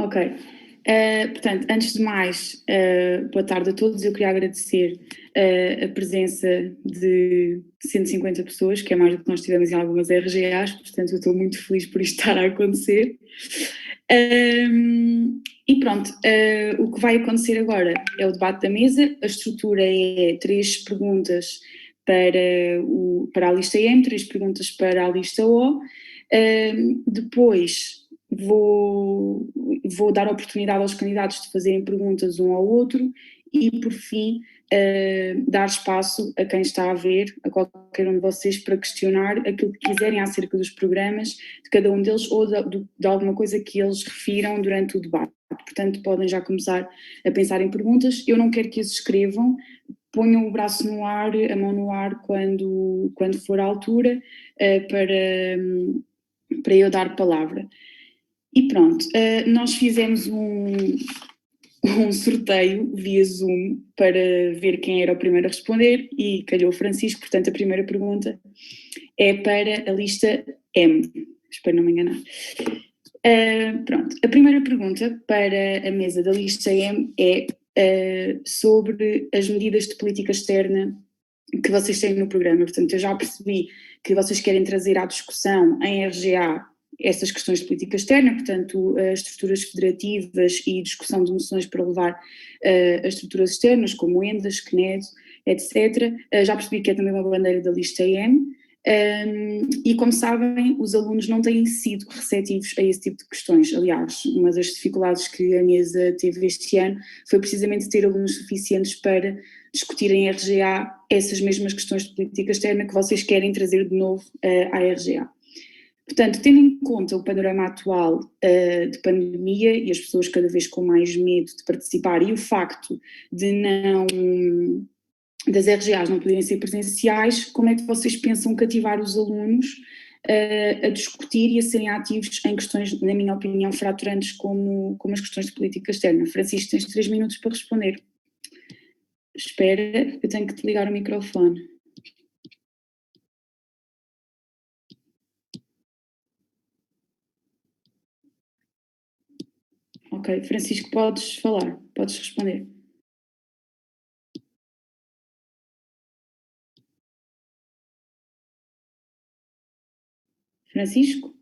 Ok. Portanto, antes de mais, boa tarde a todos. Eu queria agradecer a presença de 150 pessoas, que é mais do que nós tivemos em algumas RGAs, portanto eu estou muito feliz por isto estar a acontecer. E pronto, o que vai acontecer agora é o debate da mesa. A estrutura é 3 perguntas para a lista M, 3 perguntas para a lista O. Depois vou dar a oportunidade aos candidatos de fazerem perguntas um ao outro e, por fim, dar espaço a quem está a ver, a qualquer um de vocês, para questionar aquilo que quiserem acerca dos programas de cada um deles ou de alguma coisa que eles refiram durante o debate. Portanto, podem já começar a pensar em perguntas. Eu não quero que as escrevam, ponham o braço no ar, a mão no ar quando for a altura, para eu dar palavra. E pronto, nós fizemos um sorteio via Zoom para ver quem era o primeiro a responder e calhou o Francisco. Portanto, a primeira pergunta é para a lista M, espero não me enganar. Pronto, a primeira pergunta para a mesa da lista M é sobre as medidas de política externa que vocês têm no programa. Portanto, eu já percebi que vocês querem trazer à discussão em RGA essas questões de política externa, portanto, as estruturas federativas e discussão de moções para levar as estruturas externas, como ENDAS, CNED, etc. Já percebi que é também uma bandeira da lista M. E como sabem, os alunos não têm sido receptivos a esse tipo de questões. Aliás, uma das dificuldades que a mesa teve este ano foi precisamente ter alunos suficientes para discutir em RGA essas mesmas questões de política externa que vocês querem trazer de novo à RGA. Portanto, tendo em conta o panorama atual de pandemia e as pessoas cada vez com mais medo de participar e o facto das RGAs não poderem ser presenciais, como é que vocês pensam cativar os alunos a discutir e a serem ativos em questões, na minha opinião, fraturantes como as questões de política externa? Francisco, tens 3 minutos para responder. Espera, eu tenho que te ligar o microfone. Ok, Francisco, podes falar, podes responder. Francisco?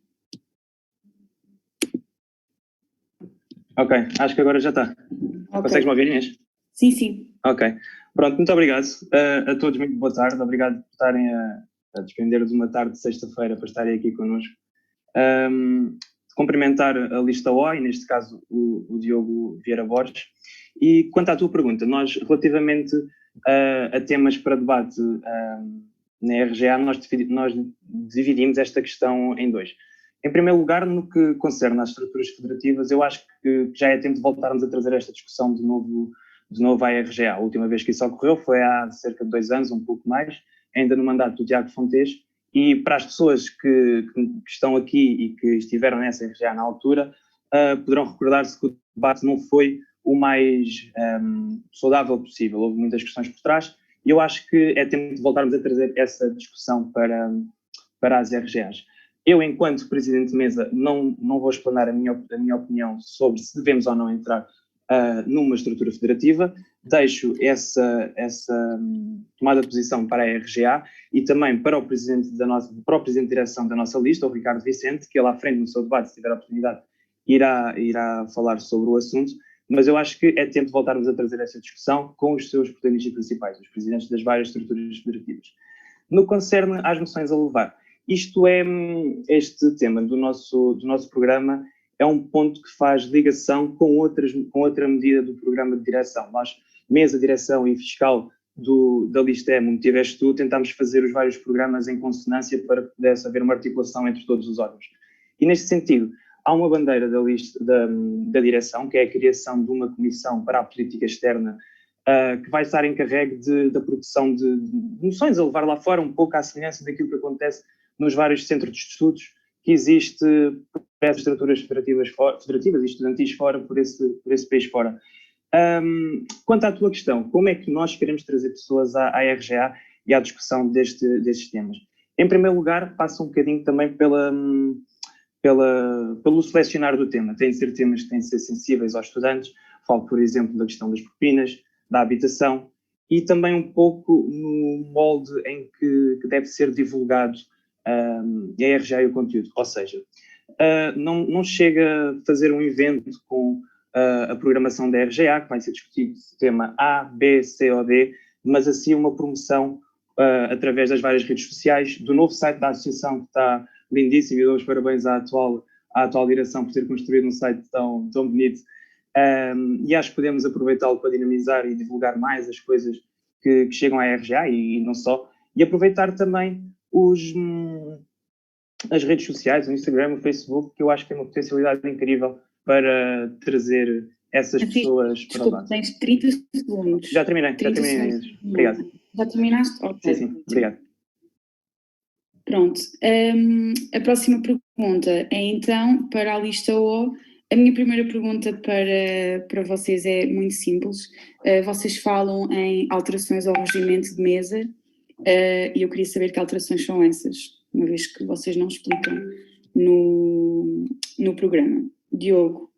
Ok, acho que agora já está. Okay. Consegues-me ouvir, Inês? Sim, sim. Ok, pronto, muito obrigado a todos, muito boa tarde, obrigado por estarem a despender de uma tarde de sexta-feira para estarem aqui connosco. Cumprimentar a lista O, e neste caso o Diogo Vieira Borges. E quanto à tua pergunta, nós relativamente a temas para debate na RGA, nós dividimos esta questão em 2. Em primeiro lugar, no que concerne às estruturas federativas, eu acho que já é tempo de voltarmos a trazer esta discussão de novo à RGA. A última vez que isso ocorreu foi há cerca de 2 anos, um pouco mais, ainda no mandato do Tiago Fontes. E para as pessoas que estão aqui e que estiveram nessa RGA na altura, poderão recordar-se que o debate não foi o mais saudável possível. Houve muitas questões por trás e eu acho que é tempo de voltarmos a trazer essa discussão para as RGAs. Eu, enquanto Presidente de Mesa, não vou explanar a minha opinião sobre se devemos ou não entrar numa estrutura federativa. Deixo essa tomada de posição para a RGA e também para o Presidente de Direção da nossa lista, o Ricardo Vicente, que ele à frente no seu debate, se tiver a oportunidade, irá falar sobre o assunto. Mas eu acho que é tempo de voltarmos a trazer essa discussão com os seus protagonistas principais, os presidentes das várias estruturas federativas. No que concerne às moções a levar, este tema do nosso programa é um ponto que faz ligação com outra medida do programa de direção. Nós, mesa, direção e fiscal da lista M, onde tiveste tu, tentámos fazer os vários programas em consonância para que pudesse haver uma articulação entre todos os órgãos. E neste sentido, há uma bandeira da direção, que é a criação de uma comissão para a política externa, que vai estar encarregue da produção de moções a levar lá fora, um pouco à semelhança daquilo que acontece nos vários centros de estudos que existe para as estruturas federativas e estudantis fora, por esse país fora. Quanto à tua questão, como é que nós queremos trazer pessoas à RGA e à discussão destes temas? Em primeiro lugar, passa um bocadinho também pelo selecionar do tema. Tem de ser temas que têm de ser sensíveis aos estudantes. Falo, por exemplo, da questão das propinas, da habitação e também um pouco no molde em que deve ser divulgado a RGA e o conteúdo. Ou seja, não chega a fazer um evento com a programação da RGA, que vai ser discutido tema A, B, C ou D, mas assim uma promoção através das várias redes sociais, do novo site da associação, que está lindíssimo, e dou os parabéns à atual direção por ter construído um site tão bonito. E acho que podemos aproveitá-lo para dinamizar e divulgar mais as coisas que chegam à RGA e não só. E aproveitar também as redes sociais, o Instagram, o Facebook, que eu acho que tem uma potencialidade incrível para trazer essas pessoas para lá. Tens 30 segundos. Já terminei. Obrigado. Já terminaste? Ok. Sim, obrigado. Pronto. A próxima pergunta é então para a lista O. A minha primeira pergunta para vocês é muito simples. Vocês falam em alterações ao regimento de mesa e eu queria saber que alterações são essas, uma vez que vocês não explicam no programa. Diogo,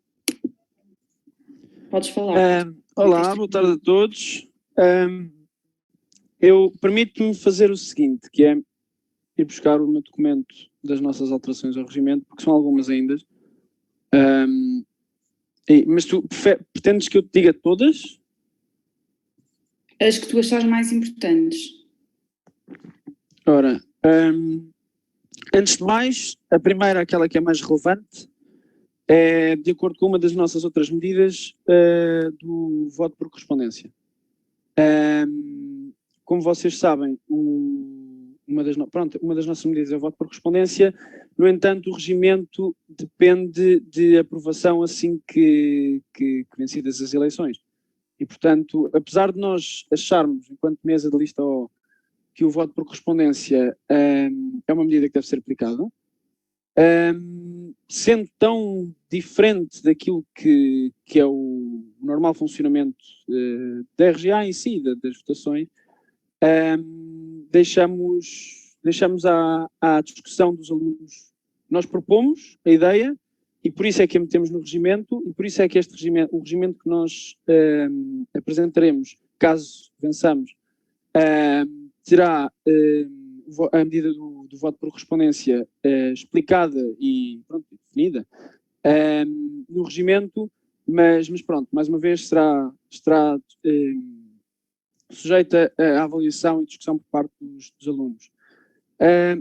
podes falar. Olá, boa tarde a todos. Eu permito-me fazer o seguinte, que é ir buscar o meu documento das nossas alterações ao regimento, porque são algumas ainda. Mas tu pretendes que eu te diga todas? As que tu achas mais importantes. Ora, antes de mais, a primeira, aquela que é mais relevante, é de acordo com uma das nossas outras medidas do voto por correspondência. Como vocês sabem, uma das nossas medidas é o voto por correspondência. No entanto, o regimento depende de aprovação assim que vencidas as eleições. E, portanto, apesar de nós acharmos, enquanto mesa de lista O, que o voto por correspondência é uma medida que deve ser aplicada, sendo tão diferente daquilo que é o normal funcionamento da RGA em si, das votações, deixamos à discussão dos alunos. Nós propomos a ideia e por isso é que a metemos no regimento e por isso é que o regimento que nós apresentaremos, caso vençamos, terá a medida do voto por correspondência explicada e definida no regimento, mas pronto, mais uma vez será sujeita à avaliação e discussão por parte dos alunos.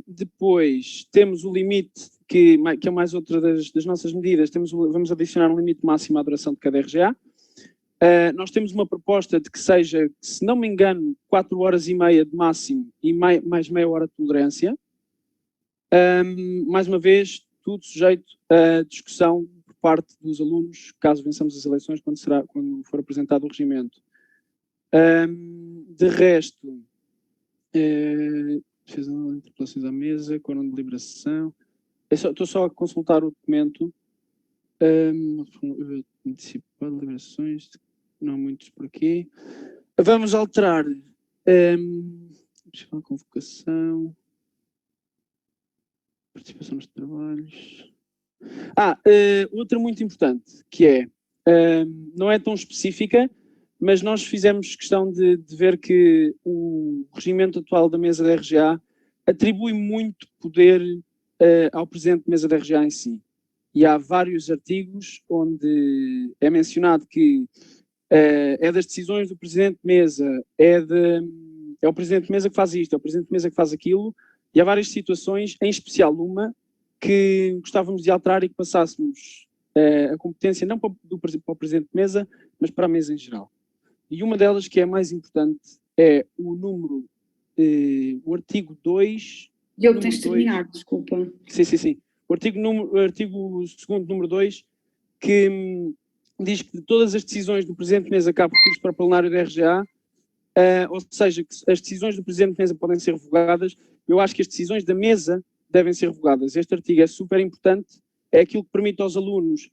Depois temos o limite, que é mais outra das nossas medidas, vamos adicionar um limite máximo à duração de cada RGA. Nós temos uma proposta de que seja, se não me engano, 4 horas e meia de máximo e mais meia hora de tolerância. Mais uma vez, tudo sujeito à discussão por parte dos alunos, caso vençamos as eleições, quando for apresentado o regimento. De resto, fez interpelações à mesa, quórum de deliberação. Estou só a consultar o documento. Antecipar deliberações, não há muitos por aqui. Vamos alterar a convocação, participação nos trabalhos. Outra muito importante, que é, não é tão específica, mas nós fizemos questão de ver que o regimento atual da mesa da RGA atribui muito poder ao presidente da mesa da RGA em si. E há vários artigos onde é mencionado que é das decisões do presidente de mesa, é o presidente de mesa que faz isto, é o presidente de mesa que faz aquilo, e há várias situações, em especial uma, que gostávamos de alterar e que passássemos a competência não para o presidente de mesa, mas para a mesa em geral. E uma delas, que é a mais importante, é o número, o artigo 2... Diogo, tens de terminar, desculpa. Sim. O artigo 2º, número 2, que diz que todas as decisões do Presidente de Mesa cabem recurso para o plenário da RGA, ou seja, que as decisões do Presidente de Mesa podem ser revogadas. Eu acho que as decisões da mesa devem ser revogadas. Este artigo é super importante, é aquilo que permite aos alunos,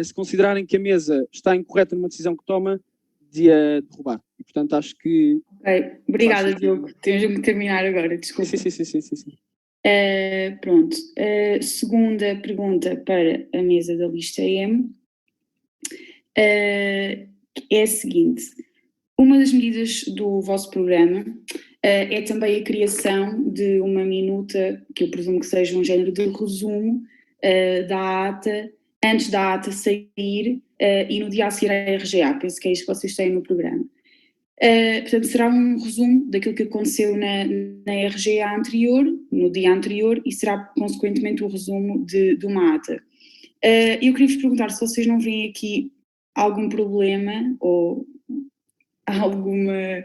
se considerarem que a mesa está incorreta numa decisão que toma, de a derrubar. E, portanto, acho que... Ok, obrigada, Diogo. Temos que terminar agora, desculpa. Sim. Pronto. Segunda pergunta para a mesa da lista M é a seguinte. Uma das medidas do vosso programa é também a criação de uma minuta, que eu presumo que seja um género de resumo da ata, antes da ata sair e no dia a seguir à RGA. Penso que é isto que vocês têm no programa. Portanto, será um resumo daquilo que aconteceu na RGA anterior, no dia anterior, e será, consequentemente, o resumo de uma ata. Eu queria vos perguntar se vocês não veem aqui algum problema ou alguma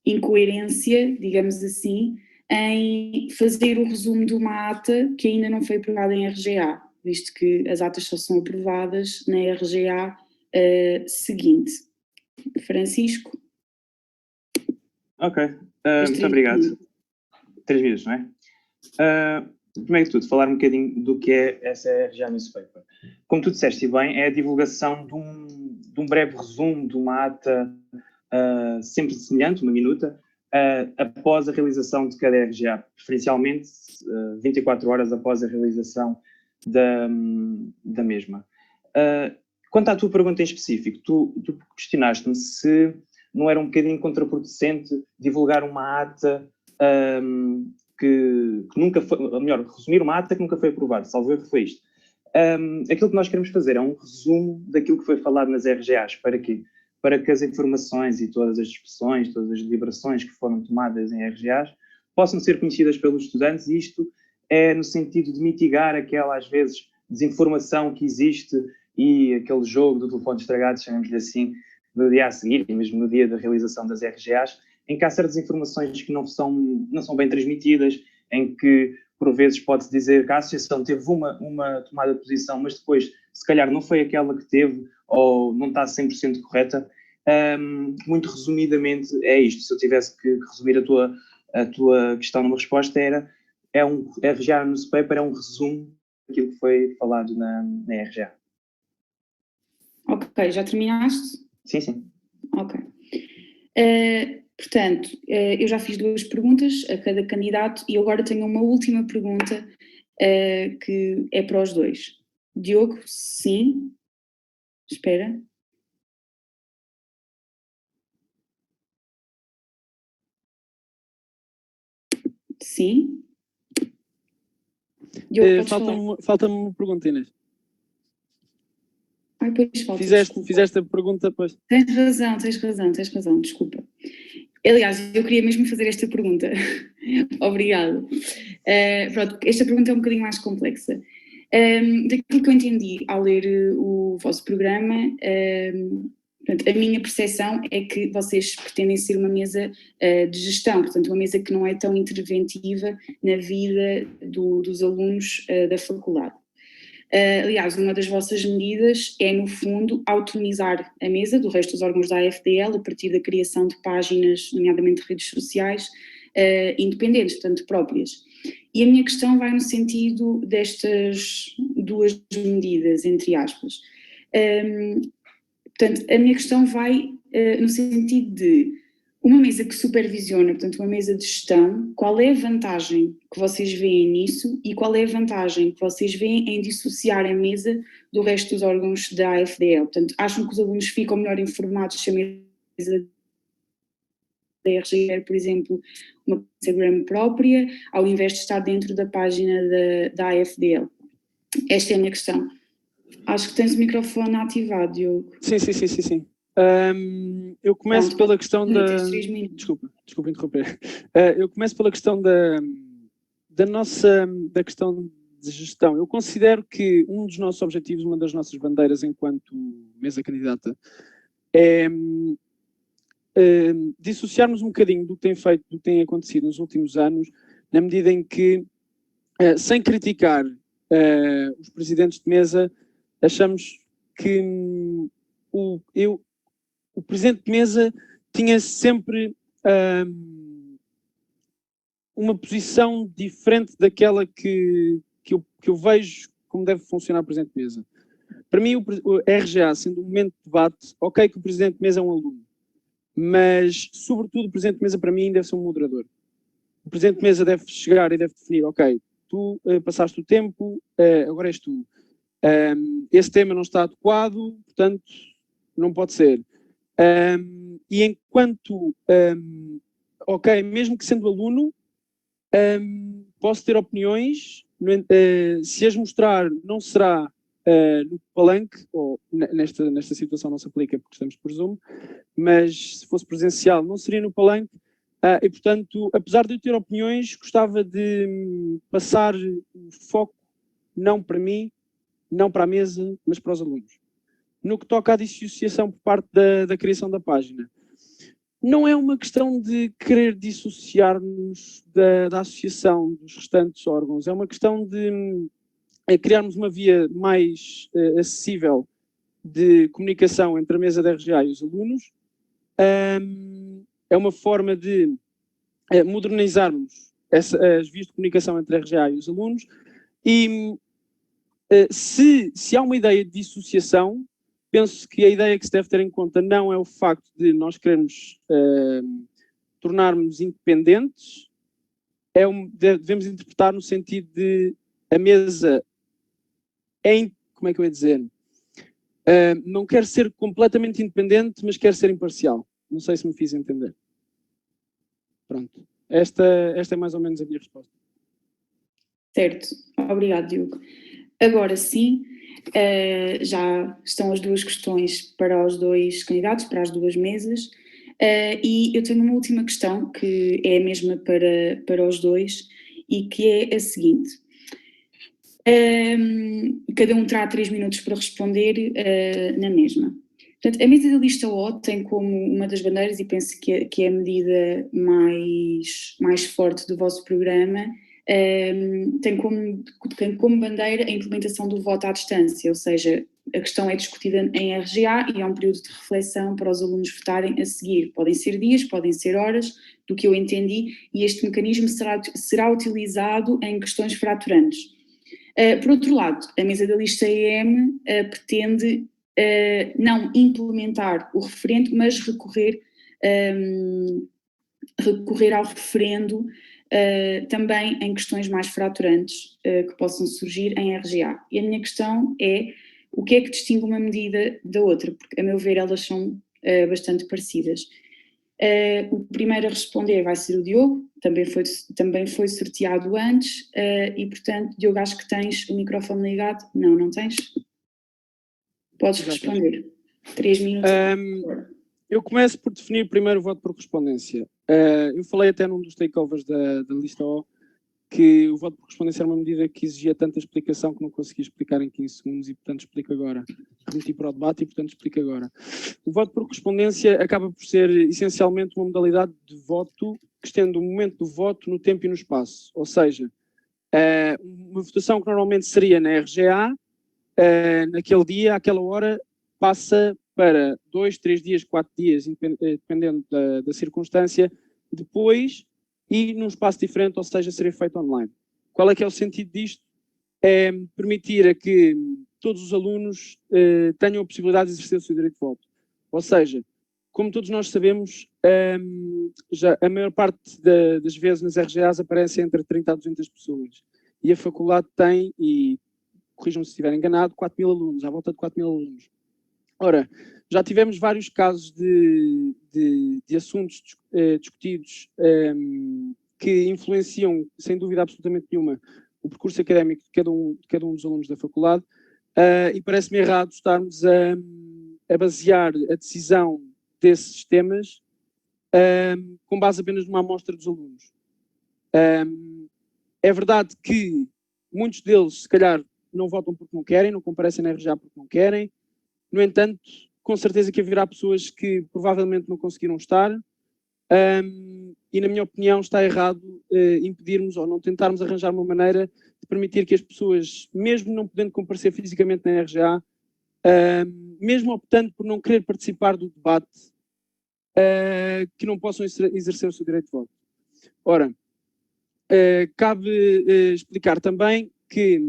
incoerência, digamos assim, em fazer o resumo de uma ata que ainda não foi aprovada em RGA, visto que as atas só são aprovadas na RGA seguinte. Francisco? Ok, muito obrigado. 3 minutos, não é? Primeiro de tudo, falar um bocadinho do que é essa RGA Newspaper. Como tu disseste bem, é a divulgação de um breve resumo de uma ata sempre semelhante, uma minuta, após a realização de cada RGA, preferencialmente 24 horas após a realização da mesma. Quanto à tua pergunta em específico, tu questionaste-me se não era um bocadinho contraproducente divulgar uma ata que nunca foi, ou melhor, resumir uma ata que nunca foi aprovada, salvo erro foi isto. Aquilo que nós queremos fazer é um resumo daquilo que foi falado nas RGAs. Para quê? Para que as informações e todas as discussões, todas as deliberações que foram tomadas em RGAs possam ser conhecidas pelos estudantes, e isto é no sentido de mitigar aquela, às vezes, desinformação que existe e aquele jogo do telefone estragado, chamemos-lhe assim, no dia a seguir, e mesmo no dia da realização das RGAs, em que há certas informações que não são bem transmitidas, em que, por vezes, pode-se dizer que a associação teve uma tomada de posição, mas depois, se calhar, não foi aquela que teve, ou não está 100% correta. Muito resumidamente, é isto. Se eu tivesse que resumir a tua questão numa resposta, a RGA Newspaper é um resumo daquilo que foi falado na RGA. Ok, já terminaste? Sim. Ok. Portanto, eu já fiz 2 perguntas a cada candidato e agora tenho uma última pergunta que é para os 2. Diogo, sim? Espera. Sim? Diogo, falta-me uma pergunta, Inês. Pois falta. Fizeste a pergunta, pois. Tens razão, desculpa. Aliás, eu queria mesmo fazer esta pergunta. Obrigada. Pronto, esta pergunta é um bocadinho mais complexa. Daquilo que eu entendi ao ler o vosso programa, portanto, a minha percepção é que vocês pretendem ser uma mesa de gestão, portanto, uma mesa que não é tão interventiva na vida dos alunos da faculdade. Aliás, uma das vossas medidas é, no fundo, autonomizar a mesa do resto dos órgãos da AFDL a partir da criação de páginas, nomeadamente redes sociais, independentes, portanto, próprias. E a minha questão vai no sentido destas 2 medidas, entre aspas. Portanto, a minha questão vai no sentido de uma mesa que supervisiona, portanto, uma mesa de gestão, qual é a vantagem que vocês veem nisso e qual é a vantagem que vocês veem em dissociar a mesa do resto dos órgãos da AFDL? Portanto, acham que os alunos ficam melhor informados se a mesa da RGR, por exemplo, uma Instagram própria, ao invés de estar dentro da página da AFDL? Esta é a minha questão. Acho que tens o microfone ativado, Diogo. Sim. Eu começo pela questão da... Desculpa interromper. Eu começo pela questão da questão de gestão. Eu considero que um dos nossos objetivos, uma das nossas bandeiras enquanto mesa candidata, é dissociarmos um bocadinho do que tem feito, do que tem acontecido nos últimos anos, na medida em que, sem criticar os presidentes de mesa, achamos que o presidente de mesa tinha sempre uma posição diferente daquela que eu vejo como deve funcionar o presidente de mesa. Para mim, o RGA, sendo um momento de debate, ok que o presidente de mesa é um aluno, mas, sobretudo, o presidente de mesa, para mim, deve ser um moderador. o Presidente de Mesa deve chegar e deve definir, ok, tu passaste o tempo, agora és tu. Esse tema não está adequado, portanto, não pode ser. E enquanto, ok, mesmo que sendo aluno, posso ter opiniões, se as mostrar não será no palanque, ou nesta situação não se aplica porque estamos por Zoom, mas se fosse presencial não seria no palanque, e portanto, apesar de eu ter opiniões, gostava de passar o foco não para mim, não para a mesa, mas para os alunos. No que toca à dissociação por parte da criação da página, não é uma questão de querer dissociar-nos da associação dos restantes órgãos, é uma questão de criarmos uma via mais acessível de comunicação entre a mesa da RGA e os alunos. É uma forma de modernizarmos as vias de comunicação entre a RGA e os alunos. E se há uma ideia de dissociação, penso que a ideia que se deve ter em conta não é o facto de nós queremos tornar-nos independentes, devemos interpretar no sentido de a mesa como é que eu ia dizer? Não quer ser completamente independente, mas quer ser imparcial. Não sei se me fiz entender. Pronto. Esta é mais ou menos a minha resposta. Certo. Obrigado, Diogo. Agora sim, já estão as duas questões para os dois candidatos, para as duas mesas, e eu tenho uma última questão, que é a mesma para os dois, e que é a seguinte. Cada um terá 3 minutos para responder na mesma. Portanto, a mesa da lista O tem como uma das bandeiras, e penso que é a medida mais forte do vosso programa, tem como bandeira a implementação do voto à distância, ou seja, a questão é discutida em RGA e há um período de reflexão para os alunos votarem a seguir. Podem ser dias, podem ser horas, do que eu entendi, e este mecanismo será utilizado em questões fraturantes. Por outro lado, a mesa da lista EM pretende não implementar o referendo, mas recorrer ao referendo também em questões mais fraturantes que possam surgir em RGA. E a minha questão é, o que é que distingue uma medida da outra? Porque, a meu ver, elas são bastante parecidas. O primeiro a responder vai ser o Diogo, também foi sorteado antes, e portanto, Diogo, acho que tens o microfone ligado. Não tens? Podes responder. 3 minutos. Eu começo por definir primeiro o voto por correspondência. Eu falei até num dos takeovers da lista O que o voto por correspondência era uma medida que exigia tanta explicação que não conseguia explicar em 15 segundos e, portanto, explico agora. Remeti para o debate e, portanto, explico agora. O voto por correspondência acaba por ser, essencialmente, uma modalidade de voto que estende o momento do voto no tempo e no espaço. Ou seja, uma votação que normalmente seria na RGA, naquele dia, àquela hora, passa para 2, 3 dias, 4 dias, dependendo da circunstância, depois e num espaço diferente, ou seja, seria feito online. Qual é que é o sentido disto? É permitir a que todos os alunos tenham a possibilidade de exercer o seu direito de voto. Ou seja, como todos nós sabemos, já a maior parte das vezes nas RGAs aparecem entre 30 a 200 pessoas. E a faculdade tem, e corrijam-me se estiver enganado, 4.000 alunos, à volta de 4.000 alunos. Ora, já tivemos vários casos de assuntos discutidos que influenciam, sem dúvida absolutamente nenhuma, o percurso académico de cada um dos alunos da faculdade, e parece-me errado estarmos a basear a decisão desses temas com base apenas numa amostra dos alunos. É verdade que muitos deles, se calhar, não votam porque não querem, não comparecem na RGA porque não querem. No entanto, com certeza que haverá pessoas que provavelmente não conseguiram estar, e na minha opinião está errado impedirmos ou não tentarmos arranjar uma maneira de permitir que as pessoas, mesmo não podendo comparecer fisicamente na RGA, mesmo optando por não querer participar do debate, que não possam exercer o seu direito de voto. Ora, cabe explicar também que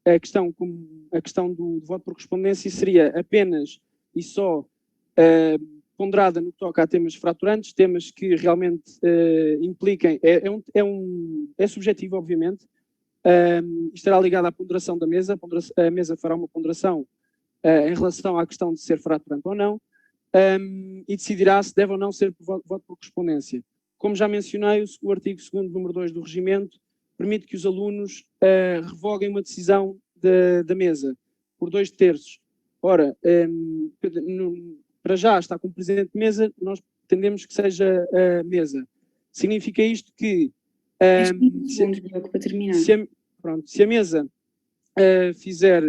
a questão do voto por correspondência seria apenas e só ponderada no que toca a temas fraturantes, temas que realmente impliquem, é subjetivo, obviamente, estará ligado à ponderação da mesa, a mesa fará uma ponderação em relação à questão de ser fraturante ou não, e decidirá se deve ou não ser voto por correspondência. Como já mencionei, o artigo 2º, número 2 do regimento, permite que os alunos revoguem uma decisão da mesa por 2/3. Ora, para já está com presidente de mesa, nós entendemos que seja a mesa. Significa isto que para terminar. Se a mesa fizer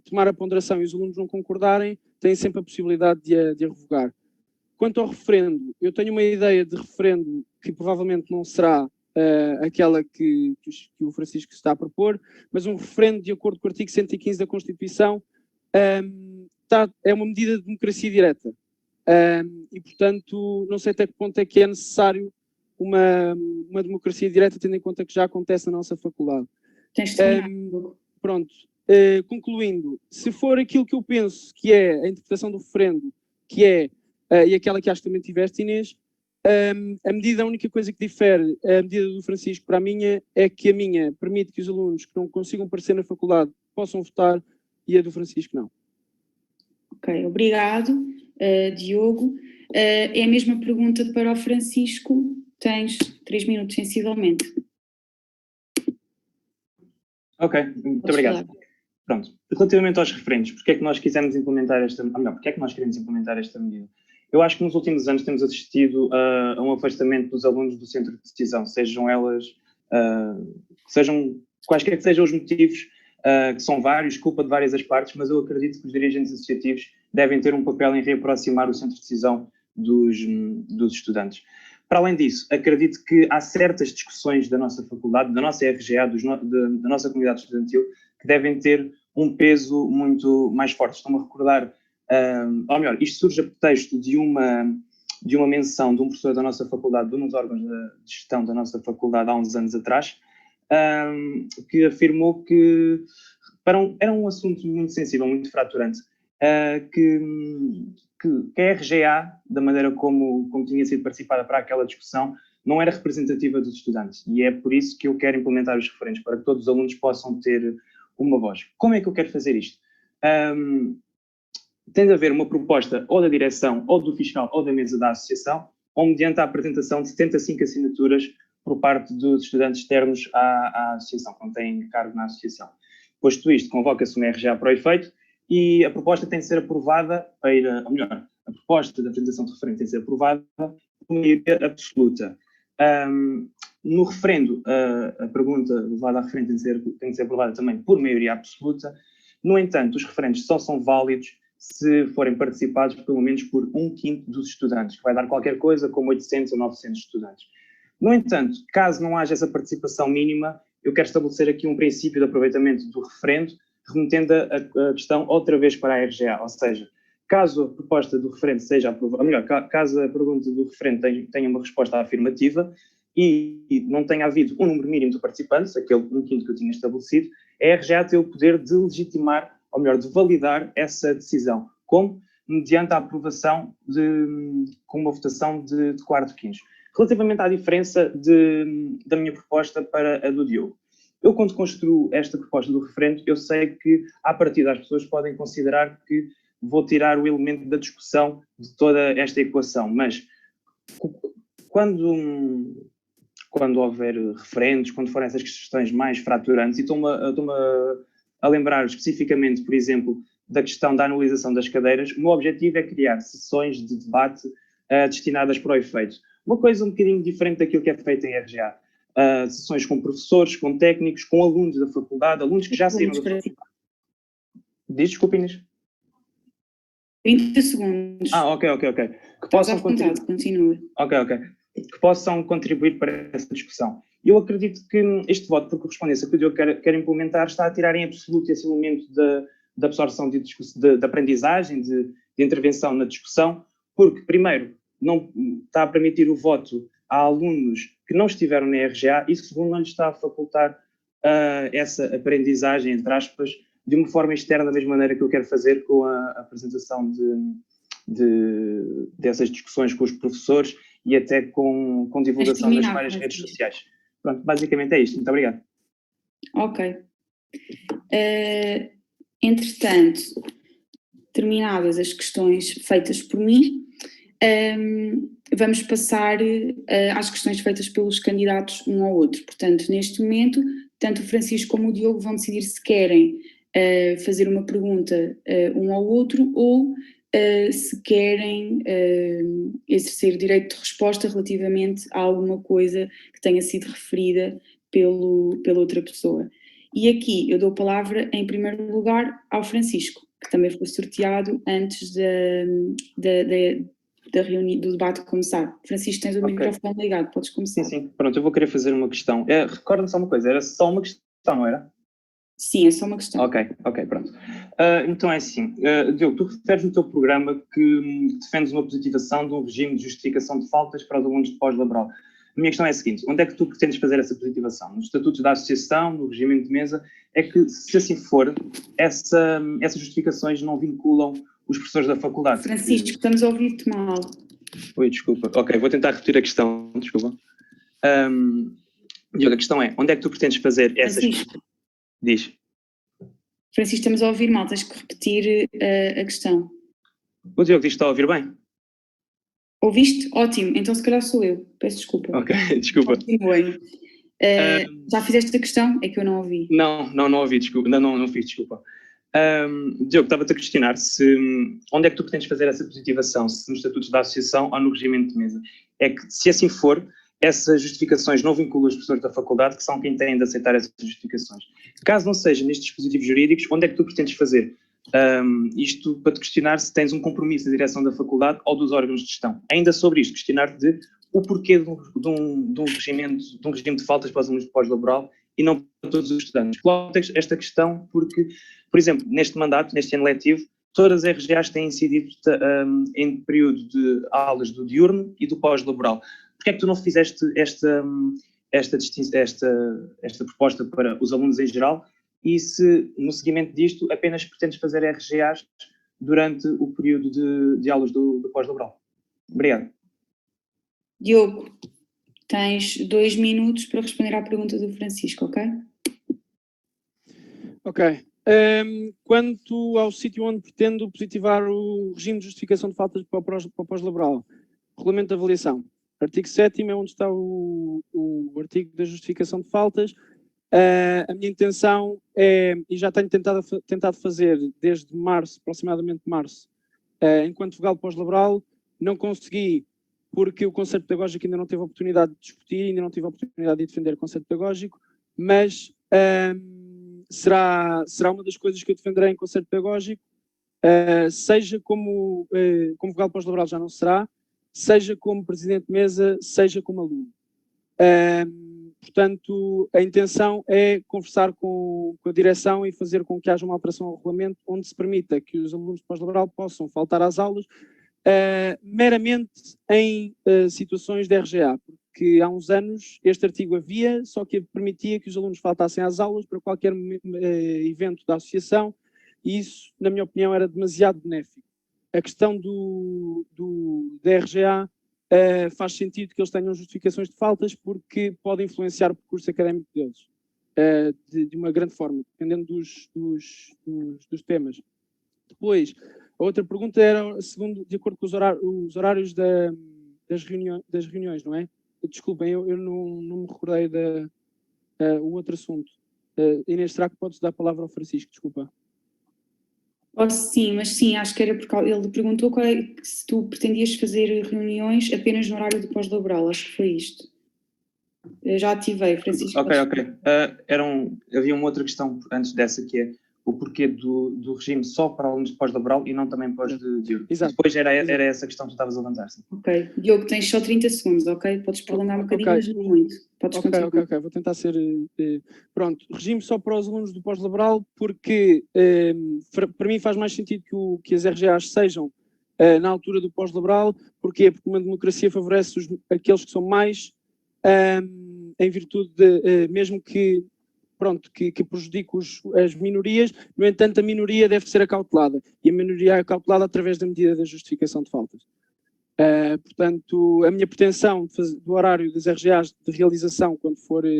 tomar a ponderação e os alunos não concordarem, têm sempre a possibilidade de a revogar. Quanto ao referendo, eu tenho uma ideia de referendo que provavelmente não será aquela que o Francisco está a propor, mas um referendo de acordo com o artigo 115 da Constituição é uma medida de democracia direta. E, portanto, não sei até que ponto é que é necessário uma democracia direta, tendo em conta que já acontece na nossa faculdade. Pronto. Concluindo, se for aquilo que eu penso que é a interpretação do referendo, que é, e aquela que acho que também tiveste, Inês, a única coisa que difere a medida do Francisco para a minha é que a minha permite que os alunos que não consigam aparecer na faculdade possam votar e a do Francisco não. Ok, obrigado, Diogo. É a mesma pergunta para o Francisco. Tens 3 minutos, sensivelmente. Ok, muito obrigado. Pronto, relativamente aos referendos, porque é que nós quisemos implementar porque é que nós queremos implementar esta medida? Eu acho que nos últimos anos temos assistido a um afastamento dos alunos do centro de decisão, sejam quaisquer que sejam os motivos, que são vários, culpa de várias as partes, mas eu acredito que os dirigentes associativos devem ter um papel em reaproximar o centro de decisão dos estudantes. Para além disso, acredito que há certas discussões da nossa faculdade, da nossa RGA, da nossa comunidade estudantil, que devem ter um peso muito mais forte. Estou-me a recordar, ou melhor, isto surge a pretexto de uma menção de um professor da nossa faculdade, de um dos órgãos de gestão da nossa faculdade há uns anos atrás, que afirmou que era um assunto muito sensível, muito fraturante, que a RGA, da maneira como tinha sido participada para aquela discussão, não era representativa dos estudantes. E é por isso que eu quero implementar os referendos, para que todos os alunos possam ter uma voz. Como é que eu quero fazer isto? Tem de haver uma proposta ou da direção, ou do fiscal, ou da mesa da associação, ou mediante a apresentação de 75 assinaturas por parte dos estudantes externos à associação, que não têm cargo na associação. Posto isto, convoca-se uma RGA para o efeito, e a proposta tem de ser aprovada a proposta da apresentação de referendo tem de ser aprovada por maioria absoluta. No referendo, a pergunta levada a referendo tem de ser aprovada também por maioria absoluta. No entanto, os referendos só são válidos se forem participados pelo menos por 1/5 dos estudantes, que vai dar qualquer coisa como 800 ou 900 estudantes. No entanto, caso não haja essa participação mínima, eu quero estabelecer aqui um princípio de aproveitamento do referendo, remetendo a questão outra vez para a RGA, ou seja, caso a proposta do referendo seja aprovada, ou melhor, caso a pergunta do referendo tenha uma resposta afirmativa e não tenha havido um número mínimo de participantes, aquele 1/5 que eu tinha estabelecido, a RGA tem o poder de legitimar, ou melhor, de validar essa decisão, como mediante a aprovação com uma votação de 4/5. Relativamente à diferença da minha proposta para a do Diogo, eu, quando construo esta proposta do referendo, eu sei que, à partida, as pessoas podem considerar que vou tirar o elemento da discussão de toda esta equação, mas quando houver referendos, quando forem essas questões mais fraturantes, e estou-me a lembrar especificamente, por exemplo, da questão da anualização das cadeiras, o meu objetivo é criar sessões de debate destinadas para o efeito. Uma coisa um bocadinho diferente daquilo que é feito em RGA. Sessões com professores, com técnicos, com alunos da faculdade, alunos que já saíram da faculdade. Desculpe, Inês. 30 segundos. Ok. Que possam contribuir. Continua. Ok. Que possam contribuir para essa discussão. Eu acredito que este voto por correspondência que o Diogo quer implementar está a tirar em absoluto esse elemento de absorção de aprendizagem, de intervenção na discussão, porque, primeiro, não está a permitir o voto a alunos que não estiveram na RGA e, segundo, não lhes está a facultar essa aprendizagem, entre aspas, de uma forma externa, da mesma maneira que eu quero fazer com a apresentação dessas discussões com os professores e até com divulgação nas várias redes sociais. Pronto, basicamente é isto. Muito obrigado. Ok. Entretanto, terminadas as questões feitas por mim, vamos passar às questões feitas pelos candidatos um ao outro. Portanto, neste momento, tanto o Francisco como o Diogo vão decidir se querem fazer uma pergunta um ao outro ou se querem exercer direito de resposta relativamente a alguma coisa que tenha sido referida pela outra pessoa. E aqui eu dou a palavra, em primeiro lugar, ao Francisco, que também foi sorteado antes da reunião, do debate começar. Francisco, tens o microfone ligado, podes começar. Sim. Pronto, eu vou querer fazer uma questão. Recorda-me só uma coisa, era só uma questão, não era? Sim, é só uma questão. Ok, pronto. Então é assim, Diogo, tu referes no teu programa que defendes uma positivação de um regime de justificação de faltas para os alunos de pós-laboral. A minha questão é a seguinte, onde é que tu pretendes fazer essa positivação? Nos estatutos da associação, no regimento de mesa? É que, se assim for, essas justificações não vinculam os professores da faculdade. Francisco, estamos a ouvir-te mal. Oi, desculpa. Ok, vou tentar repetir a questão, desculpa. Diogo, a questão é, onde é que tu pretendes fazer essas... Francisco. Diz. Francisco, estamos a ouvir mal, tens que repetir a questão. O Diogo diz que está a ouvir bem? Ouviste? Ótimo, então se calhar sou eu, peço desculpa. Ok, desculpa. Continuem. Já fizeste a questão? É que eu não ouvi. Não ouvi, desculpa, não fiz, desculpa. Diogo, estava-te a questionar onde é que tu pretendes fazer essa positivação, se nos estatutos da associação ou no regimento de mesa. É que, se assim for, essas justificações não vinculam os professores da faculdade, que são quem têm de aceitar essas justificações. Caso não seja nestes dispositivos jurídicos, onde é que tu pretendes fazer? Isto para te questionar se tens um compromisso da direção da faculdade ou dos órgãos de gestão. Ainda sobre isto, questionar-te o porquê de um regime de faltas para os alunos de pós-laboral e não para todos os estudantes. Coloco esta questão porque, por exemplo, neste mandato, neste ano letivo, todas as RGAs têm incidido em período de aulas do diurno e do pós-laboral. Porquê é que tu não fizeste esta proposta para os alunos em geral e se, no seguimento disto, apenas pretendes fazer RGAs durante o período de aulas do pós-laboral? Obrigado. Diogo, tens 2 minutos para responder à pergunta do Francisco, ok? Ok. Quanto ao sítio onde pretendo positivar o regime de justificação de faltas para o pós-laboral, regulamento de avaliação, artigo 7º é onde está o artigo da justificação de faltas. A minha intenção é, e já tenho tentado fazer desde março, aproximadamente março, enquanto vogal pós-laboral, não consegui porque o conceito pedagógico ainda não teve a oportunidade de discutir, ainda não tive a oportunidade de defender o conceito pedagógico, mas será uma das coisas que eu defenderei em conceito pedagógico, seja como vogal pós-laboral já não será, seja como presidente de mesa, seja como aluno. Portanto, a intenção é conversar com a direção e fazer com que haja uma alteração ao regulamento onde se permita que os alunos de pós-laboral possam faltar às aulas meramente em situações de RGA, porque há uns anos este artigo havia, só que permitia que os alunos faltassem às aulas para qualquer evento da associação e isso, na minha opinião, era demasiado benéfico. A questão da RGA faz sentido que eles tenham justificações de faltas porque pode influenciar o percurso académico deles de uma grande forma, dependendo dos temas. Depois, a outra pergunta era, de acordo com os horários das reuniões, não é? Desculpem, eu não me recordei o outro assunto. Inês, será que podes dar a palavra ao Francisco? Desculpa. Posso sim, mas sim, acho que era porque ele perguntou se tu pretendias fazer reuniões apenas no horário do pós-laboral, acho que foi isto. Eu já ativei, Francisco. Ok. Havia uma outra questão antes dessa, que é o porquê do regime só para alunos de pós-laboral e não também para os de diurno. Depois era essa questão que tu estavas a levantar. Sim. Ok. Diogo, tens só 30 segundos, ok? Podes prolongar um bocadinho, mas não muito. Podes continuar. Ok. Vou tentar ser... Pronto, regime só para os alunos do pós-laboral porque para mim faz mais sentido que as RGAs sejam na altura do pós-laboral. Porquê? Porque uma democracia favorece aqueles que são mais em virtude de... mesmo que que prejudica as minorias, no entanto a minoria deve ser acautelada, e a minoria é acautelada através da medida da justificação de faltas. Portanto, a minha pretensão do horário das RGAs de realização,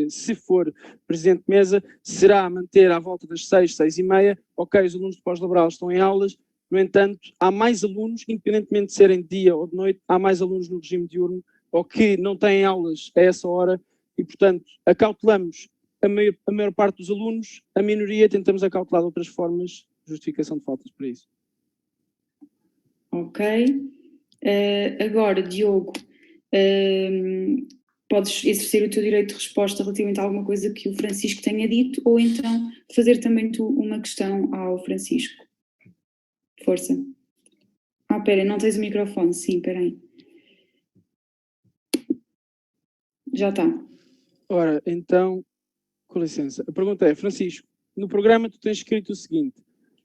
se for presidente de mesa, será manter à volta das 6, 6h30. Ok, os alunos de pós-laboral estão em aulas, no entanto, há mais alunos, independentemente de serem de dia ou de noite, há mais alunos no regime diurno ou que não têm aulas a essa hora e, portanto, acautelamos a maior parte dos alunos, a minoria tentamos acautelar de outras formas de justificação de faltas para isso. Ok. Agora, Diogo, podes exercer o teu direito de resposta relativamente a alguma coisa que o Francisco tenha dito, ou então fazer também tu uma questão ao Francisco. Força. Espera, não tens o microfone. Sim, espera aí. Já está. Ora, então, com licença. A pergunta é, Francisco, no programa tu tens escrito o seguinte: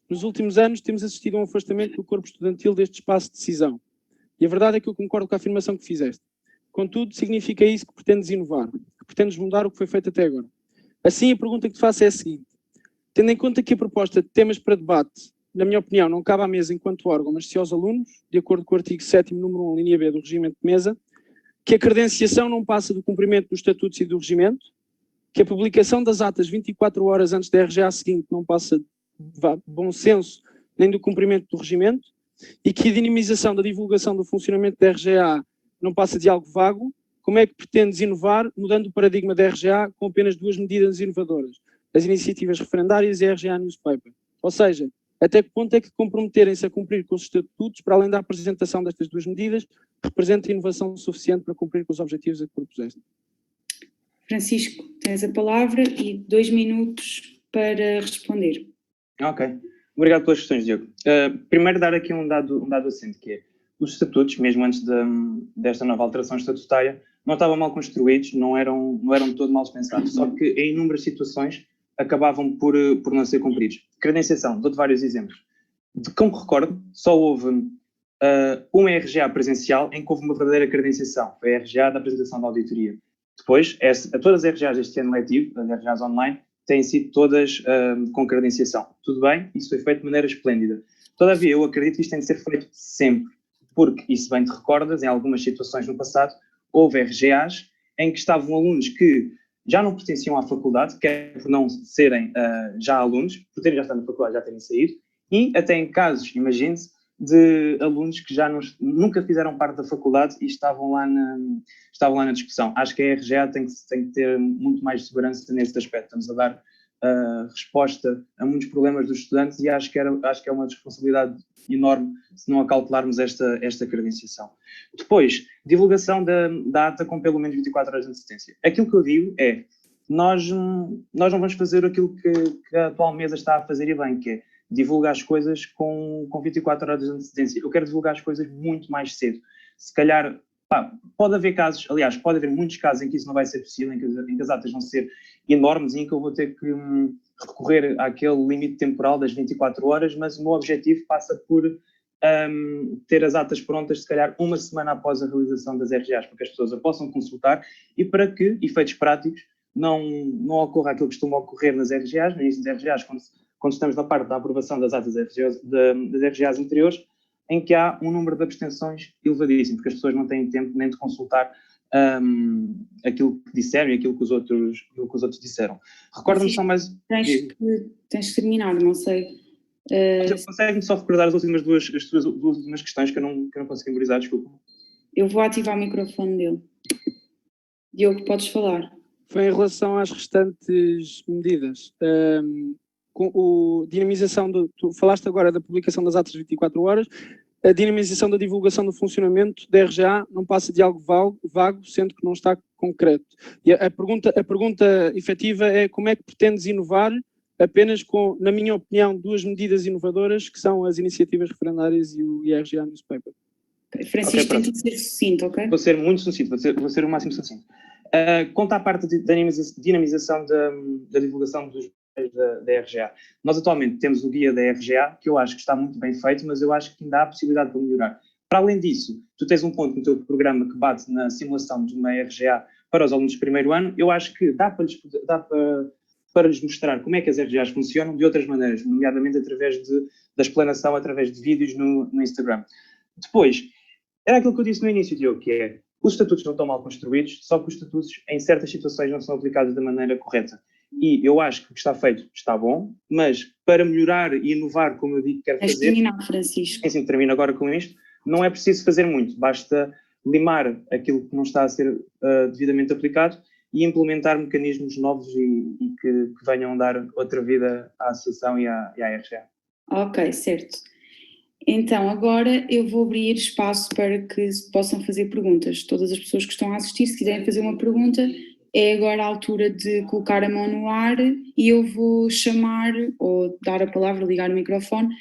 nos últimos anos temos assistido a um afastamento do corpo estudantil deste espaço de decisão. E a verdade é que eu concordo com a afirmação que fizeste. Contudo, significa isso que pretendes inovar, que pretendes mudar o que foi feito até agora. Assim, a pergunta que te faço é a seguinte: tendo em conta que a proposta de temas para debate, na minha opinião, não cabe à mesa enquanto órgão, mas sim aos alunos, de acordo com o artigo 7º, número 1, linha B do regimento de mesa, que a credenciação não passa do cumprimento dos estatutos e do regimento, que a publicação das atas 24 horas antes da RGA seguinte não passa de bom senso nem do cumprimento do regimento, e que a dinamização da divulgação do funcionamento da RGA não passa de algo vago, como é que pretendes inovar mudando o paradigma da RGA com apenas 2 medidas inovadoras, as iniciativas referendárias e a RGA Newspaper? Ou seja, até que ponto é que comprometerem-se a cumprir com os estatutos, para além da apresentação destas 2 medidas, representa inovação suficiente para cumprir com os objetivos a que propuseste? Francisco, tens a palavra e 2 minutos para responder. Ok. Obrigado pelas questões, Diogo. Primeiro, dar aqui um dado assente, que é os estatutos, mesmo antes desta nova alteração estatutária, não estavam mal construídos, não eram todo mal pensados, só que em inúmeras situações acabavam por não ser cumpridos. Credenciação, dou-te vários exemplos. De como recordo, só houve uma RGA presencial em que houve uma verdadeira credenciação, foi a RGA da apresentação da auditoria. Depois, todas as RGAs deste ano letivo, as RGAs online, têm sido todas com credenciação. Tudo bem, isso foi feito de maneira esplêndida. Todavia, eu acredito que isto tem de ser feito sempre, porque, e se bem te recordas, em algumas situações no passado, houve RGAs em que estavam alunos que já não pertenciam à faculdade, quer por não serem já alunos, por terem já estado na faculdade, já terem saído, e até em casos, imagine-se, de alunos que já nunca fizeram parte da faculdade e estavam lá na discussão. Acho que a RGA tem que ter muito mais segurança nesse aspecto. Estamos a dar resposta a muitos problemas dos estudantes e acho que é uma responsabilidade enorme se não acautelarmos esta credenciação. Depois, divulgação da ata com pelo menos 24 horas de antecedência. Aquilo que eu digo é, nós não vamos fazer aquilo que a atual mesa está a fazer e bem, que é divulgar as coisas com 24 horas de antecedência. Eu quero divulgar as coisas muito mais cedo. Se calhar, pode haver casos, aliás, pode haver muitos casos em que isso não vai ser possível, em que as atas vão ser enormes e em que eu vou ter que recorrer àquele limite temporal das 24 horas, mas o meu objetivo passa por ter as atas prontas, se calhar, uma semana após a realização das RGAs, para que as pessoas a possam consultar e para que, efeitos práticos, não ocorra aquilo que costuma ocorrer nas RGAs, no início das RGAs, quando estamos na parte da aprovação das atas das RGAs anteriores, em que há um número de abstenções elevadíssimo, porque as pessoas não têm tempo nem de consultar aquilo que disseram e aquilo que os outros disseram. Recorda-me só mais... Tens que terminar, não sei. Consegue-me só recordar as duas últimas questões que eu não consegui memorizar, desculpa. Eu vou ativar o microfone dele. Diogo, podes falar. Foi em relação às restantes medidas. Com dinamização tu falaste agora da publicação das atas de 24 horas, a dinamização da divulgação do funcionamento da RGA não passa de algo vago, sendo que não está concreto. E a pergunta efetiva é como é que pretendes inovar apenas com, na minha opinião, 2 medidas inovadoras, que são as iniciativas referendárias e a RGA Newspaper. Francisco, tenta ser sucinto, ok? Vou ser muito sucinto, vou ser o máximo sucinto. Quanto à parte da dinamização da divulgação dos da RGA. Nós atualmente temos o guia da RGA, que eu acho que está muito bem feito, mas eu acho que ainda há possibilidade para melhorar. Para além disso, tu tens um ponto no teu programa que bate na simulação de uma RGA para os alunos de primeiro ano, eu acho que dá para para lhes mostrar como é que as RGAs funcionam de outras maneiras, nomeadamente através da explanação, através de vídeos no Instagram. Depois, era aquilo que eu disse no início, Diogo, que é, os estatutos não estão mal construídos, só que os estatutos, em certas situações, não são aplicados da maneira correta. E eu acho que o que está feito está bom, mas para melhorar e inovar, como eu digo que quero fazer... terminar, Francisco. Sim, termino agora com isto. Não é preciso fazer muito, basta limar aquilo que não está a ser devidamente aplicado e implementar mecanismos novos e que venham dar outra vida à associação e à RGA. Ok, certo. Então, agora eu vou abrir espaço para que se possam fazer perguntas. Todas as pessoas que estão a assistir, se quiserem fazer uma pergunta, é agora a altura de colocar a mão no ar e eu vou chamar ou dar a palavra, ligar o microfone,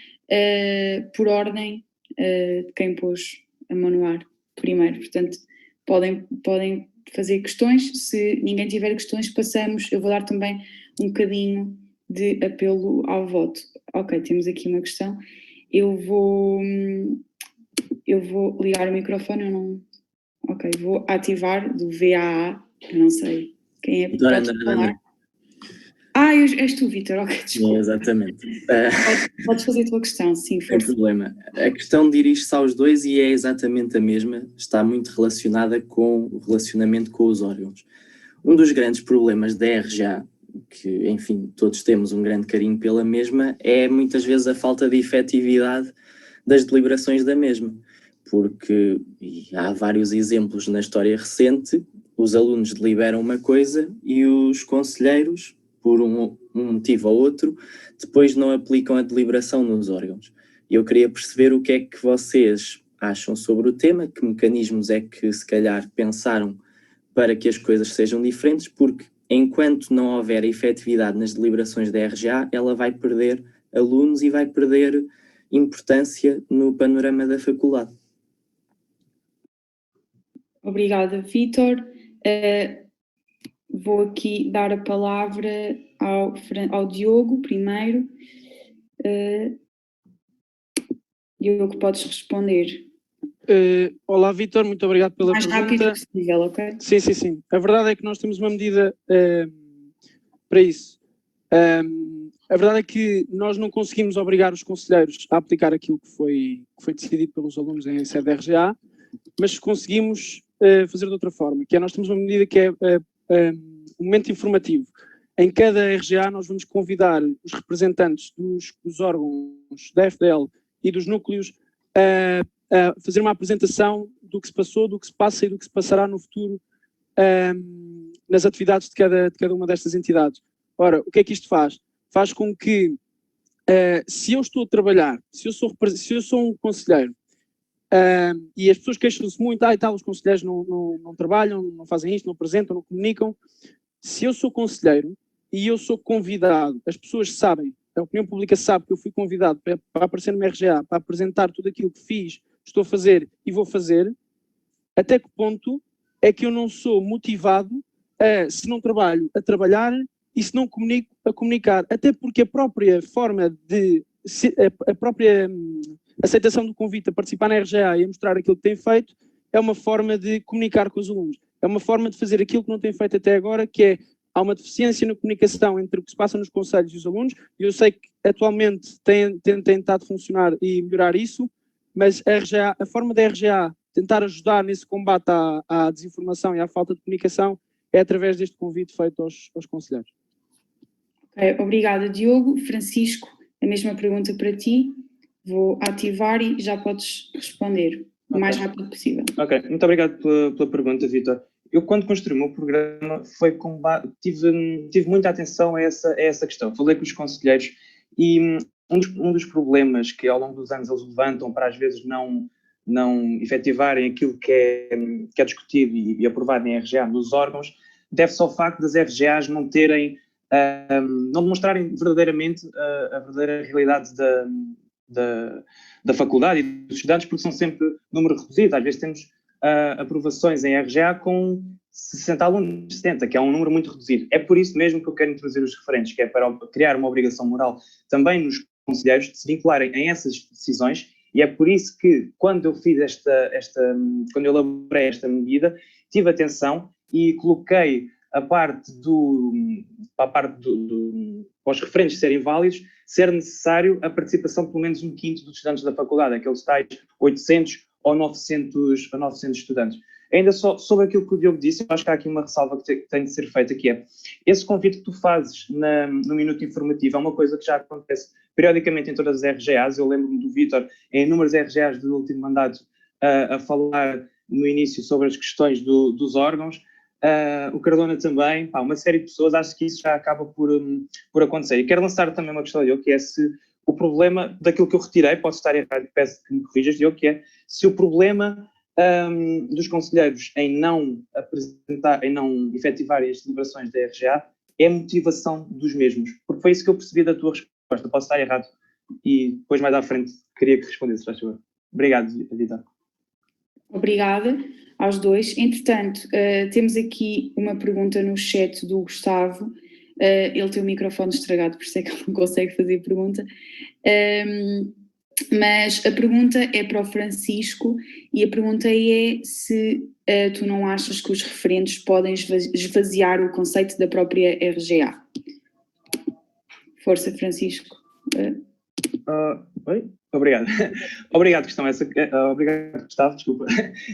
por ordem de quem pôs a mão no ar primeiro. Portanto, podem fazer questões. Se ninguém tiver questões, passamos. Eu vou dar também um bocadinho de apelo ao voto. Ok, temos aqui uma questão. Eu vou ligar o microfone, Ok, vou ativar do VAA, eu não sei quem é, pode falar. És tu, Vítor, ok, desculpa. Exatamente. Podes fazer a tua questão, sim, Sem força. problema. A questão dirige-se aos dois e é exatamente a mesma, está muito relacionada com o relacionamento com os órgãos. Um dos grandes problemas da RGA, que, enfim, todos temos um grande carinho pela mesma, é muitas vezes a falta de efetividade das deliberações da mesma, porque e há vários exemplos na história recente, os alunos deliberam uma coisa e os conselheiros, por um motivo ou outro, depois não aplicam a deliberação nos órgãos. E eu queria perceber o que é que vocês acham sobre o tema, que mecanismos é que se calhar pensaram para que as coisas sejam diferentes, porque enquanto não houver efetividade nas deliberações da RGA, ela vai perder alunos e vai perder importância no panorama da faculdade. Obrigada, Vítor. Vou aqui dar a palavra ao Diogo primeiro. Diogo, podes responder. Olá, Vítor, muito obrigado pela pergunta. Mais rápido possível, ok? Sim. A verdade é que nós temos uma medida para isso. A verdade é que nós não conseguimos obrigar os conselheiros a aplicar aquilo que foi decidido pelos alunos em sede da RGA, mas conseguimos fazer de outra forma, que é nós temos uma medida que é um momento informativo. Em cada RGA nós vamos convidar os representantes dos órgãos da FDL e dos núcleos a fazer uma apresentação do que se passou, do que se passa e do que se passará no futuro nas atividades de cada uma destas entidades. Ora, o que é que isto faz? Faz com que, se eu estou a trabalhar, se eu sou um conselheiro, e as pessoas queixam-se muito, os conselheiros não trabalham, não fazem isto, não apresentam, não comunicam. Se eu sou conselheiro e eu sou convidado, as pessoas sabem, a opinião pública sabe que eu fui convidado para aparecer no RGA, para apresentar tudo aquilo que fiz, estou a fazer e vou fazer, até que ponto é que eu não sou motivado, se não trabalho, a trabalhar e se não comunico, a comunicar. Até porque a própria forma de... a própria aceitação do convite a participar na RGA e a mostrar aquilo que tem feito é uma forma de comunicar com os alunos. É uma forma de fazer aquilo que não tem feito até agora, que é, há uma deficiência na comunicação entre o que se passa nos conselhos e os alunos, e eu sei que atualmente tem tentado funcionar e melhorar isso, mas a forma da RGA tentar ajudar nesse combate à desinformação e à falta de comunicação é através deste convite feito aos conselheiros. Obrigada, Diogo. Francisco, a mesma pergunta para ti. Vou ativar e já podes responder o mais rápido possível. Ok, muito obrigado pela pergunta, Vítor. Eu, quando construí o meu programa, tive muita atenção a essa questão. Falei com os conselheiros e um dos problemas que ao longo dos anos eles levantam para às vezes não efetivarem aquilo que é discutido e aprovado em RGA nos órgãos, deve-se ao facto das RGAs não demonstrarem verdadeiramente a verdadeira realidade da faculdade e dos estudantes, porque são sempre número reduzido. Às vezes temos aprovações em RGA com 60 alunos, 70, que é um número muito reduzido. É por isso mesmo que eu quero introduzir os referentes, que é para criar uma obrigação moral também nos conselheiros de se vincularem a essas decisões, e é por isso que, quando eu fiz quando eu elaborei esta medida, tive atenção e coloquei a parte para os referentes serem válidos, ser necessário a participação de pelo menos 1/5 dos estudantes da faculdade, aqueles tais 800 ou 900 estudantes. Ainda só sobre aquilo que o Diogo disse, eu acho que há aqui uma ressalva que tem de ser feita, que é, esse convite que tu fazes no Minuto Informativo é uma coisa que já acontece periodicamente em todas as RGAs. Eu lembro-me do Vítor, em inúmeras RGAs do último mandato, a falar no início sobre as questões dos órgãos, o Cardona também, uma série de pessoas, acho que isso já acaba por acontecer. E quero lançar também uma questão, Diogo, que é se o problema, daquilo que eu retirei, posso estar errado, peço que me corrijas, Diogo, que é se o problema dos conselheiros em não efetivarem as deliberações da RGA é a motivação dos mesmos, porque foi isso que eu percebi da tua resposta. Posso estar errado e depois mais à frente queria que respondesse, faz favor. Obrigado, Vitor. Obrigada aos dois. Entretanto, temos aqui uma pergunta no chat do Gustavo. Ele tem o microfone estragado, por isso é que ele não consegue fazer pergunta. Mas a pergunta é para o Francisco e a pergunta é se tu não achas que os referentes podem esvaziar o conceito da própria RGA. Força, Francisco. Oi? Obrigado. Obrigado, obrigado, Gustavo, desculpa.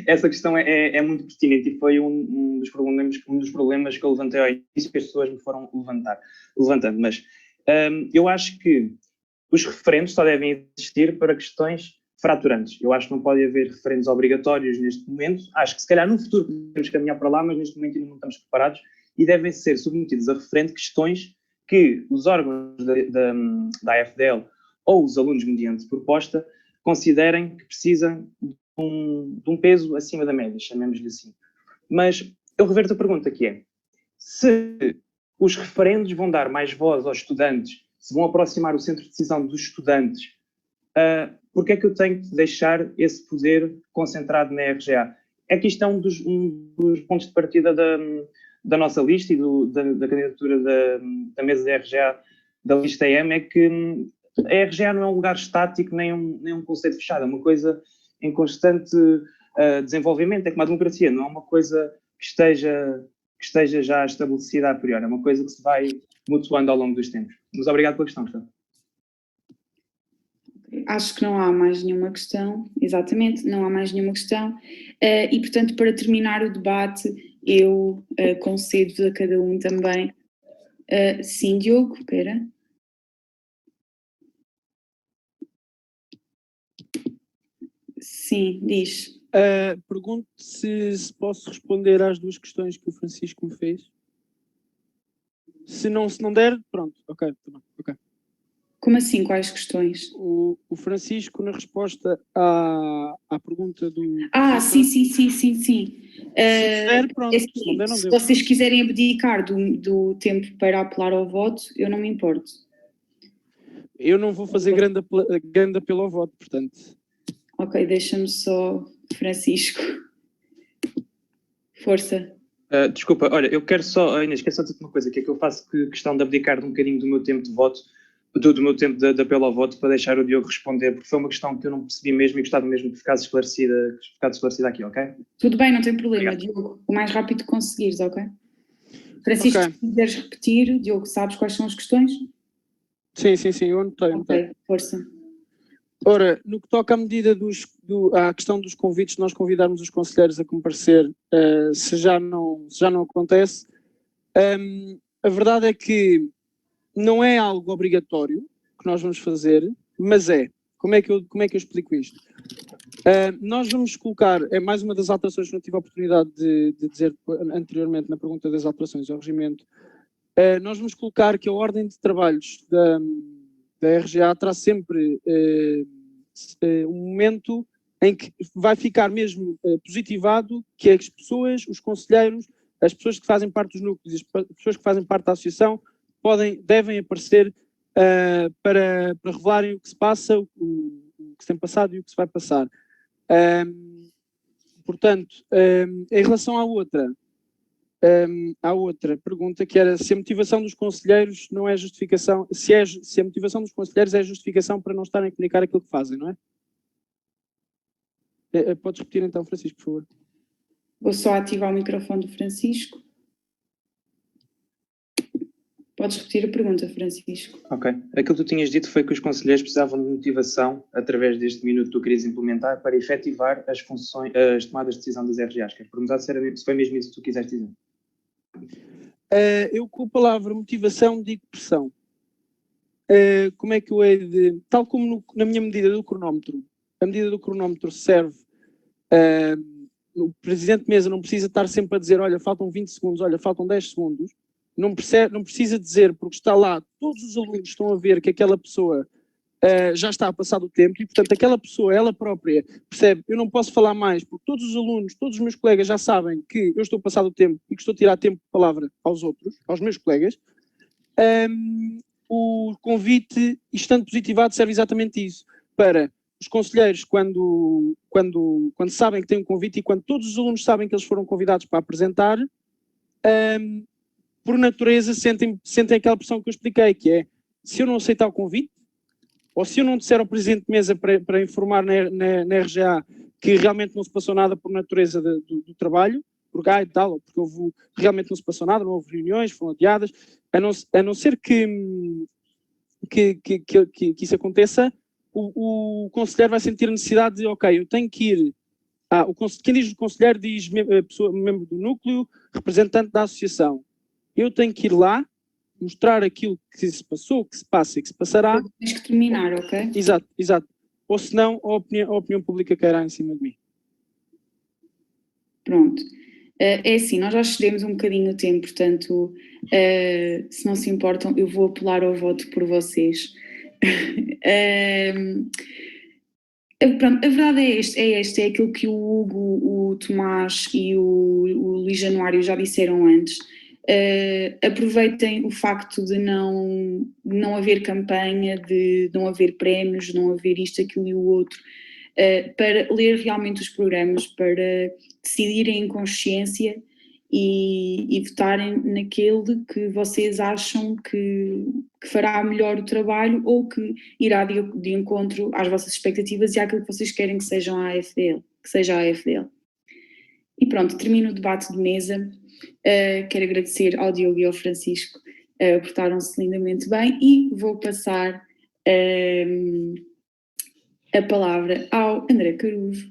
Essa questão é muito pertinente e foi um dos problemas que eu levantei ao início, que as pessoas me foram levantando. Mas eu acho que os referentes só devem existir para questões fraturantes. Eu acho que não pode haver referentes obrigatórios neste momento. Acho que se calhar no futuro podemos caminhar para lá, mas neste momento ainda não estamos preparados e devem ser submetidos a referente questões que os órgãos da AFDL ou os alunos mediante proposta considerem que precisam de um peso acima da média, chamemos-lhe assim. Mas eu reverto a pergunta, que é, se os referendos vão dar mais voz aos estudantes, se vão aproximar o centro de decisão dos estudantes, porque é que eu tenho de deixar esse poder concentrado na RGA? É que isto é um dos pontos de partida da nossa lista e da candidatura da mesa da RGA, da lista EM, é que a RGA não é um lugar estático, nem um conceito fechado, é uma coisa em constante desenvolvimento, é como a democracia, não é uma coisa que esteja já estabelecida a priori, é uma coisa que se vai mutuando ao longo dos tempos. Mas obrigado pela questão, Gustavo. Acho que não há mais nenhuma questão, exatamente, não há mais nenhuma questão. E, portanto, para terminar o debate, eu concedo a cada um também. Sim, Diogo, espera. Sim, diz. Pergunto se posso responder às duas questões que o Francisco me fez. Se não der, pronto, ok. Como assim? Quais questões? O Francisco, na resposta à pergunta do... Sim. Se der, pronto. Se não der, não se deu. vocês quiserem abdicar do tempo para apelar ao voto, eu não me importo. Eu não vou fazer grande apelo ao voto, portanto... Ok, deixa-me só, Francisco. Força. Desculpa, olha, eu quero só, Inês, quero só dizer uma coisa, que é que eu faço questão de abdicar de um bocadinho do meu tempo de voto, do meu tempo de apelo ao voto, para deixar o Diogo responder, porque foi uma questão que eu não percebi mesmo e gostava mesmo que ficasse esclarecida aqui, ok? Tudo bem, não tem problema, Obrigado. Diogo. O mais rápido que conseguires, ok? Francisco, se quiseres repetir, Diogo, sabes quais são as questões? Sim, eu anotei. Ok, força. Ora, no que toca à medida à questão dos convites, nós convidarmos os conselheiros a comparecer, se já não acontece, a verdade é que não é algo obrigatório que nós vamos fazer, mas é. Como é que eu explico isto? Nós vamos colocar, é mais uma das alterações que não tive a oportunidade de dizer anteriormente na pergunta das alterações ao regimento. Nós vamos colocar que a ordem de trabalhos da RGA terá sempre um momento em que vai ficar mesmo positivado que as pessoas, os conselheiros, as pessoas que fazem parte dos núcleos, as pessoas que fazem parte da associação devem aparecer para revelarem o que se passa, o que se tem passado e o que se vai passar. Portanto, em relação à outra pergunta, que era se a motivação dos conselheiros não é justificação, se a motivação dos conselheiros é justificação para não estarem a comunicar aquilo que fazem, não é? Podes repetir então, Francisco, por favor. Vou só ativar o microfone do Francisco. Podes repetir a pergunta, Francisco. Ok. Aquilo que tu tinhas dito foi que os conselheiros precisavam de motivação, através deste minuto que tu querias implementar, para efetivar as funções, as tomadas de decisão das RGAs. Queres perguntar se foi mesmo isso que tu quiseste dizer? Eu com a palavra motivação digo pressão. Como é que eu hei de... Tal como na minha medida do cronómetro, a medida do cronómetro serve... o presidente de mesa não precisa estar sempre a dizer, olha, faltam 20 segundos, olha, faltam 10 segundos. Não precisa dizer, porque está lá, todos os alunos estão a ver que aquela pessoa já está a passar do tempo e, portanto, aquela pessoa, ela própria, percebe, eu não posso falar mais, porque todos os alunos, todos os meus colegas já sabem que eu estou a passar do tempo e que estou a tirar tempo de palavra aos outros, aos meus colegas. O convite, estando positivado, serve exatamente isso, para os conselheiros, quando sabem que têm um convite e quando todos os alunos sabem que eles foram convidados para apresentar, por natureza sentem aquela pressão que eu expliquei, que é, se eu não aceitar o convite, ou se eu não disser ao presidente de mesa para informar na RGA que realmente não se passou nada por natureza do trabalho, por GAI e tal, ou porque realmente não se passou nada, não houve reuniões, foram adiadas, a não ser que isso aconteça, o conselheiro vai sentir a necessidade de, ok, eu tenho que ir... quem diz o conselheiro diz membro do núcleo, representante da associação. Eu tenho que ir lá, mostrar aquilo que se passou, que se passa e que se passará. Tens que terminar, ok? Exato. Ou senão a opinião pública cairá em cima de mim. Pronto. É assim, nós já excedemos um bocadinho o tempo, portanto, se não se importam, eu vou apelar ao voto por vocês. Pronto, a verdade é aquilo que o Hugo, o Tomás e o Luís Januário já disseram antes. Aproveitem o facto de não haver campanha, de não haver prémios, de não haver isto, aquilo e o outro, para ler realmente os programas, para decidirem em consciência e votarem naquele que vocês acham que fará melhor o trabalho ou que irá de encontro às vossas expectativas e àquilo que vocês querem que seja a AFDL. E pronto, termino o debate de mesa. Quero agradecer ao Diogo e ao Francisco, portaram-se lindamente bem, e vou passar a palavra ao André Caruso,